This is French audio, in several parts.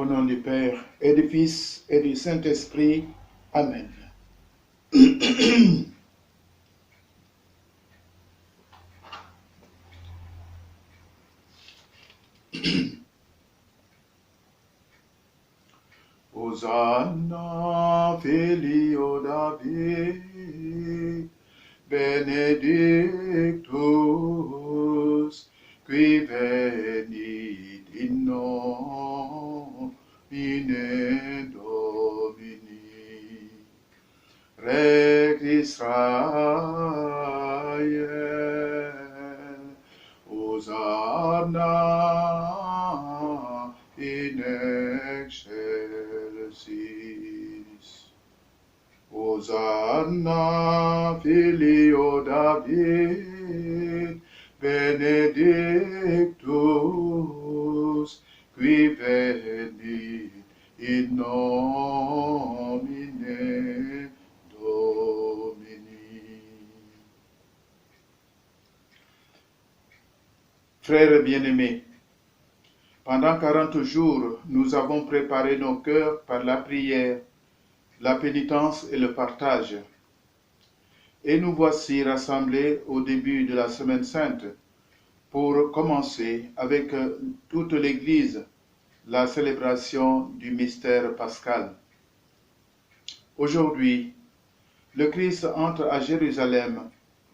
Au nom du Père, et du Fils, et du Saint-Esprit. Amen. Hosanna, filio David, benedictus, qui venit in nomine Domini. Rex Israel, Hosanna in excelsis. Hosanna, filio David, benedictus, qui venit in nomine Domini. Frères bien-aimés, pendant 40 jours, nous avons préparé nos cœurs par la prière, la pénitence et le partage. Et nous voici rassemblés au début de la Semaine Sainte pour commencer avec toute l'Église la célébration du mystère pascal. Aujourd'hui, le Christ entre à Jérusalem,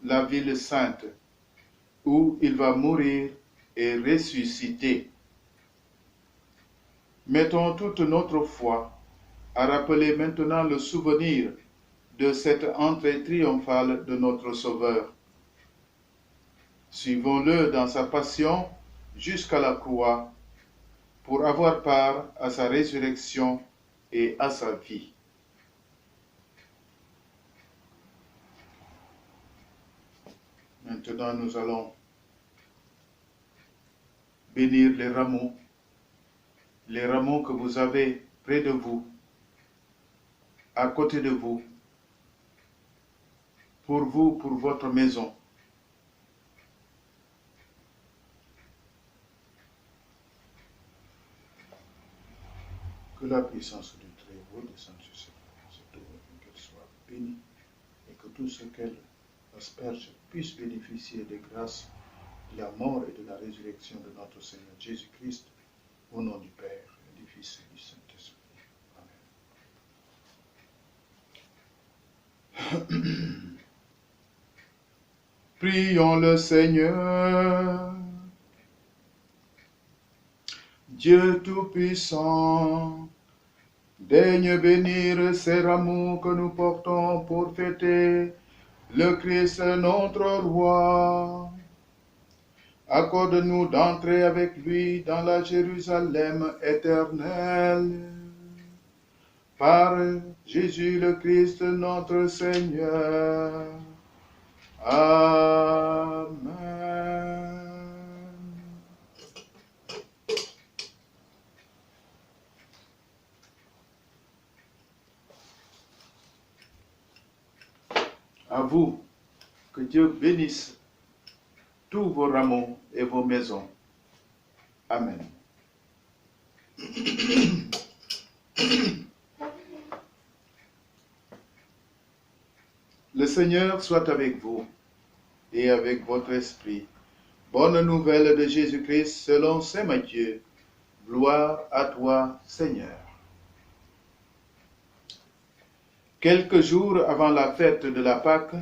la ville sainte, où il va mourir et ressusciter. Mettons toute notre foi à rappeler maintenant le souvenir de cette entrée triomphale de notre Sauveur. Suivons-le dans sa passion jusqu'à la croix pour avoir part à sa résurrection et à sa vie. Maintenant, nous allons bénir les rameaux que vous avez près de vous, à côté de vous, pour votre maison. Que la puissance du Très-Haut descende sur cette eau, qu'elle soit bénie, et que tout ce qu'elle asperge puisse bénéficier des grâces de la mort et de la résurrection de notre Seigneur Jésus-Christ, au nom du Père, et du Fils et du Saint-Esprit. Amen. Prions le Seigneur. Dieu Tout-Puissant, daigne bénir ces rameaux que nous portons pour fêter le Christ notre Roi. Accorde-nous d'entrer avec lui dans la Jérusalem éternelle. Par Jésus le Christ notre Seigneur. Amen. À vous, que Dieu bénisse tous vos rameaux et vos maisons. Amen. Le Seigneur soit avec vous et avec votre esprit. Bonne nouvelle de Jésus-Christ selon saint Matthieu. Gloire à toi, Seigneur. Quelques jours avant la fête de la Pâque,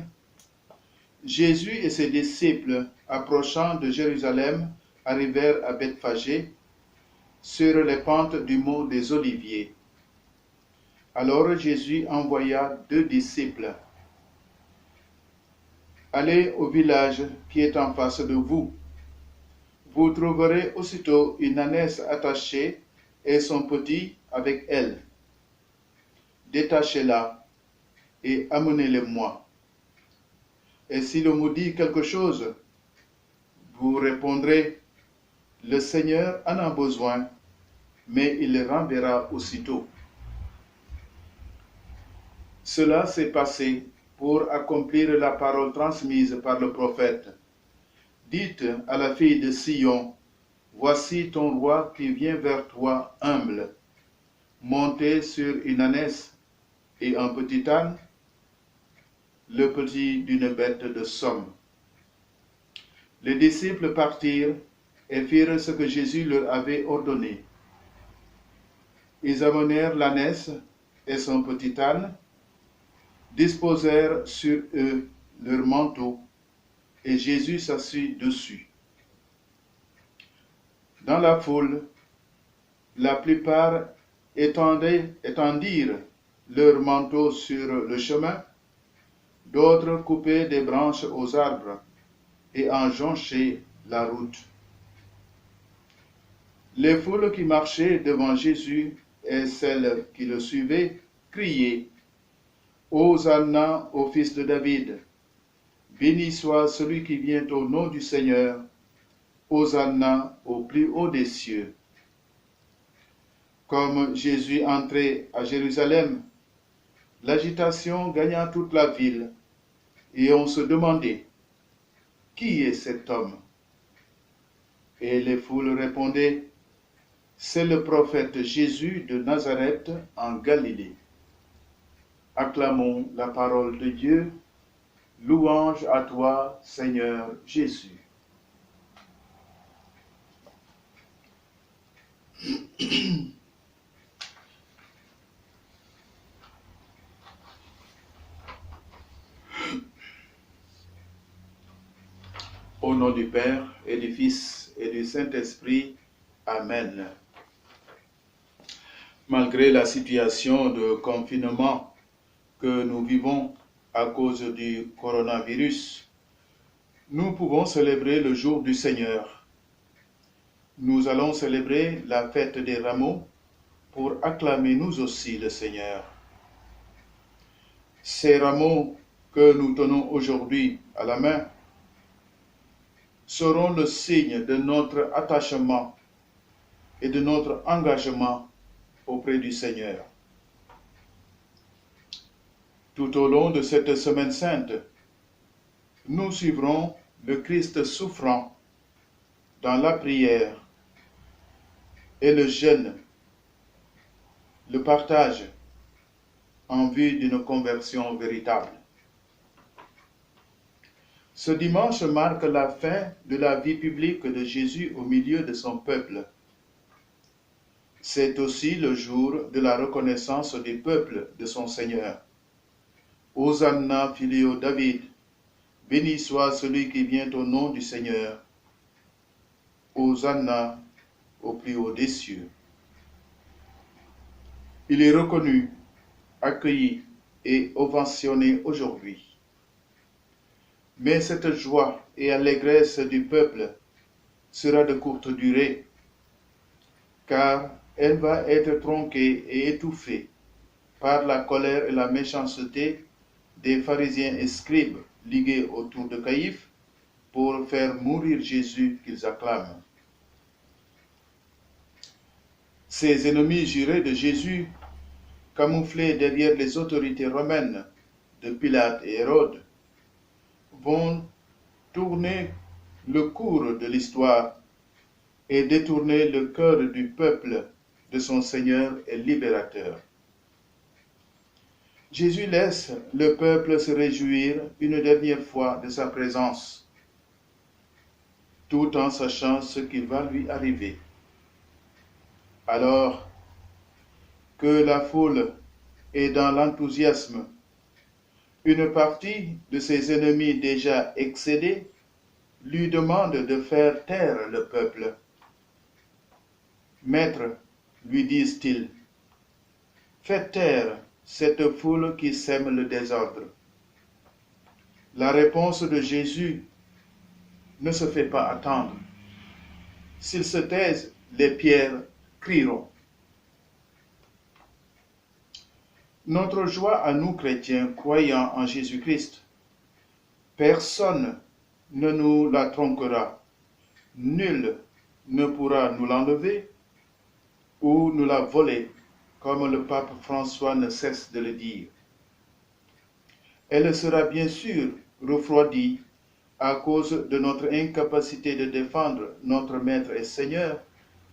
Jésus et ses disciples, approchant de Jérusalem, arrivèrent à Bethphagée, sur les pentes du mont des Oliviers. Alors Jésus envoya 2 disciples. Allez au village qui est en face de vous. Vous trouverez aussitôt une ânesse attachée et son petit avec elle. Détachez-la et amenez-le-moi. Et s'il me dit quelque chose, vous répondrez, le Seigneur en a besoin, mais il le renverra aussitôt. Cela s'est passé pour accomplir la parole transmise par le prophète. Dites à la fille de Sion, voici ton roi qui vient vers toi humble, monté sur une ânesse et un petit âne, le petit d'une bête de somme. Les disciples partirent et firent ce que Jésus leur avait ordonné. Ils amenèrent l'ânesse et son petit âne, disposèrent sur eux leurs manteaux, et Jésus s'assit dessus. Dans la foule, la plupart étendirent leurs manteaux sur le chemin, d'autres coupaient des branches aux arbres et en jonchaient la route. Les foules qui marchaient devant Jésus et celles qui le suivaient criaient: Hosanna au fils de David! Béni soit celui qui vient au nom du Seigneur! Hosanna au plus haut des cieux! Comme Jésus entrait à Jérusalem, l'agitation gagna toute la ville, et on se demandait: Qui est cet homme? Et les foules répondaient: C'est le prophète Jésus de Nazareth en Galilée. Acclamons la parole de Dieu. Louange à toi, Seigneur Jésus. Au nom du Père et du Fils et du Saint-Esprit. Amen. Malgré la situation de confinement que nous vivons à cause du coronavirus, nous pouvons célébrer le jour du Seigneur. Nous allons célébrer la fête des rameaux pour acclamer nous aussi le Seigneur. Ces rameaux que nous tenons aujourd'hui à la main seront le signe de notre attachement et de notre engagement auprès du Seigneur. Tout au long de cette semaine sainte, nous suivrons le Christ souffrant dans la prière et le jeûne, le partage en vue d'une conversion véritable. Ce dimanche marque la fin de la vie publique de Jésus au milieu de son peuple. C'est aussi le jour de la reconnaissance du peuple de son Seigneur. Hosanna, Filio David, béni soit celui qui vient au nom du Seigneur. Hosanna au plus haut des cieux. Il est reconnu, accueilli et ovationné aujourd'hui. Mais cette joie et allégresse du peuple sera de courte durée, car elle va être tronquée et étouffée par la colère et la méchanceté des pharisiens et scribes ligués autour de Caïphe pour faire mourir Jésus qu'ils acclament. Ces ennemis jurés de Jésus, camouflés derrière les autorités romaines de Pilate et Hérode, vont tourner le cours de l'histoire et détourner le cœur du peuple de son Seigneur et libérateur. Jésus laisse le peuple se réjouir une dernière fois de sa présence, tout en sachant ce qui va lui arriver. Alors que la foule est dans l'enthousiasme, une partie de ses ennemis déjà excédés lui demande de faire taire le peuple. Maître, lui disent-ils, faites taire cette foule qui sème le désordre. La réponse de Jésus ne se fait pas attendre. S'ils se taisent, les pierres crieront. Notre joie à nous chrétiens croyants en Jésus-Christ, personne ne nous la tronquera, nul ne pourra nous l'enlever ou nous la voler, comme le pape François ne cesse de le dire. Elle sera bien sûr refroidie à cause de notre incapacité de défendre notre Maître et Seigneur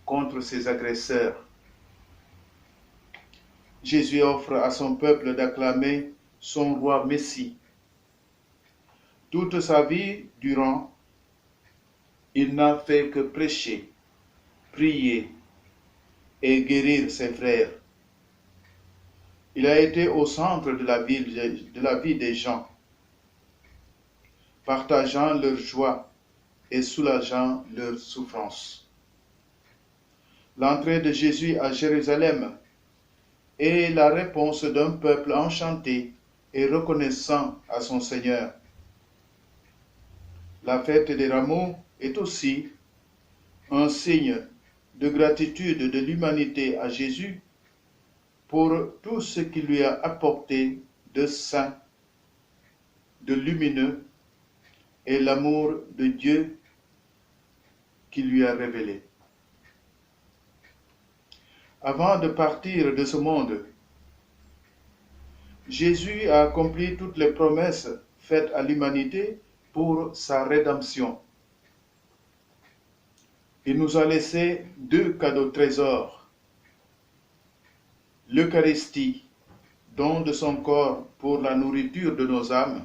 contre ses agresseurs. Jésus offre à son peuple d'acclamer son roi Messie. Toute sa vie durant, il n'a fait que prêcher, prier et guérir ses frères. Il a été au centre de la vie des gens, partageant leur joie et soulageant leurs souffrances. L'entrée de Jésus à Jérusalem est la réponse d'un peuple enchanté et reconnaissant à son Seigneur. La fête des rameaux est aussi un signe de gratitude de l'humanité à Jésus pour tout ce qu'il lui a apporté de saint, de lumineux et l'amour de Dieu qu'il lui a révélé. Avant de partir de ce monde, Jésus a accompli toutes les promesses faites à l'humanité pour sa rédemption. Il nous a laissé 2 cadeaux trésors. L'Eucharistie, don de son corps pour la nourriture de nos âmes.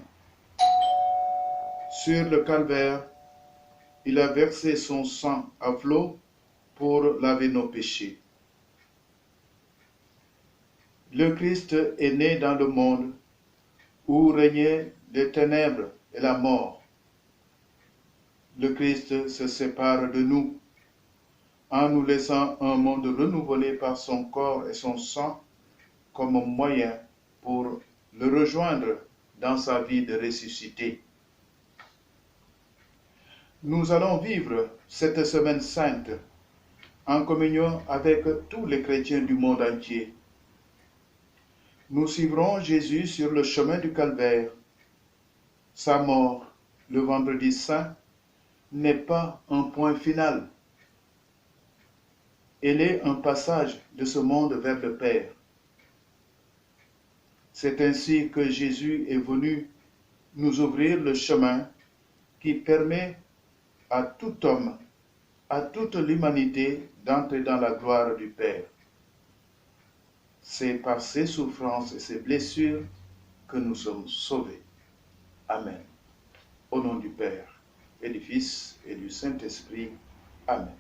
Sur le calvaire, il a versé son sang à flot pour laver nos péchés. Le Christ est né dans le monde où régnaient les ténèbres et la mort. Le Christ se sépare de nous en nous laissant un monde renouvelé par son corps et son sang comme moyen pour le rejoindre dans sa vie de ressuscité. Nous allons vivre cette semaine sainte en communion avec tous les chrétiens du monde entier. Nous suivrons Jésus sur le chemin du calvaire. Sa mort, le vendredi saint, n'est pas un point final. Elle est un passage de ce monde vers le Père. C'est ainsi que Jésus est venu nous ouvrir le chemin qui permet à tout homme, à toute l'humanité d'entrer dans la gloire du Père. C'est par ses souffrances et ses blessures que nous sommes sauvés. Amen. Au nom du Père, et du Fils, et du Saint-Esprit. Amen.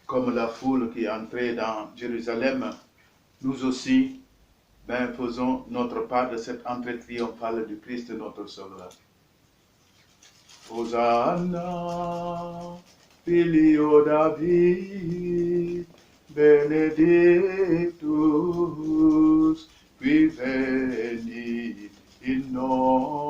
Comme la foule qui est entrée dans Jérusalem, nous aussi, faisons notre part de cette entrée triomphale du Christ notre Sauveur. Hosanna, Filio David, benedictus, qui venit in nomine